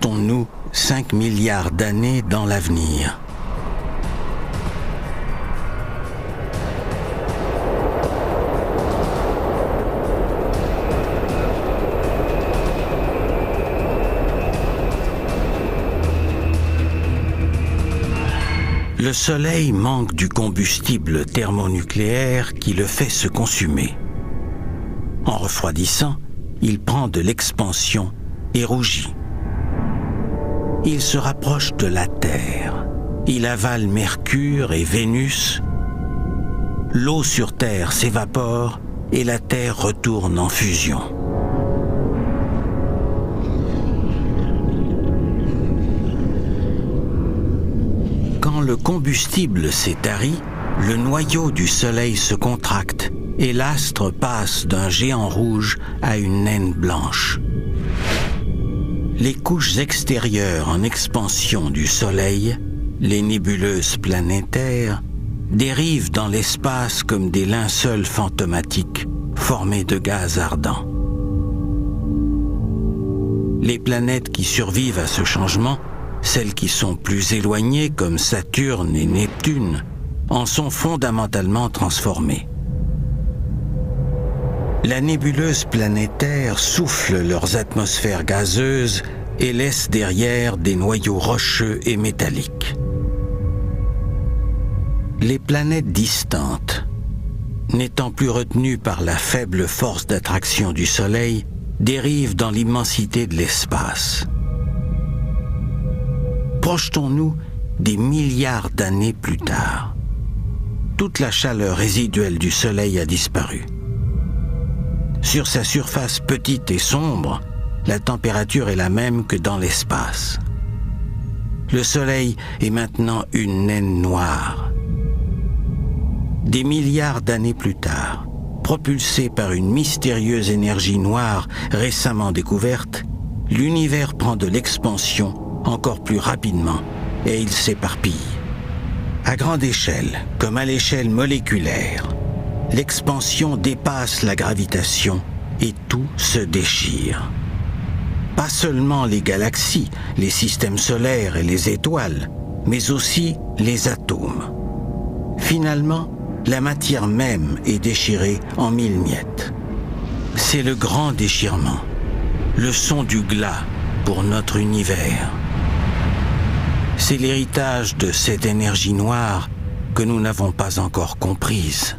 Projetons-nous 5 milliards d'années dans l'avenir. Le Soleil manque du combustible thermonucléaire qui le fait se consumer. En refroidissant, il prend de l'expansion et rougit. Il se rapproche de la Terre. Il avale Mercure et Vénus. L'eau sur Terre s'évapore et la Terre retourne en fusion. Quand le combustible s'est tari, le noyau du Soleil se contracte et l'astre passe d'un géant rouge à une naine blanche. Les couches extérieures en expansion du Soleil, les nébuleuses planétaires, dérivent dans l'espace comme des linceuls fantomatiques formés de gaz ardent. Les planètes qui survivent à ce changement, celles qui sont plus éloignées comme Saturne et Neptune, en sont fondamentalement transformées. La nébuleuse planétaire souffle leurs atmosphères gazeuses et laisse derrière des noyaux rocheux et métalliques. Les planètes distantes, n'étant plus retenues par la faible force d'attraction du Soleil, dérivent dans l'immensité de l'espace. Projetons-nous des milliards d'années plus tard. Toute la chaleur résiduelle du Soleil a disparu. Sur sa surface petite et sombre, la température est la même que dans l'espace. Le Soleil est maintenant une naine noire. Des milliards d'années plus tard, propulsé par une mystérieuse énergie noire récemment découverte, l'univers prend de l'expansion encore plus rapidement et il s'éparpille. À grande échelle, comme à l'échelle moléculaire, l'expansion dépasse la gravitation et tout se déchire. Pas seulement les galaxies, les systèmes solaires et les étoiles, mais aussi les atomes. Finalement, la matière même est déchirée en 1000 miettes. C'est le grand déchirement, le son du glas pour notre univers. C'est l'héritage de cette énergie noire que nous n'avons pas encore comprise.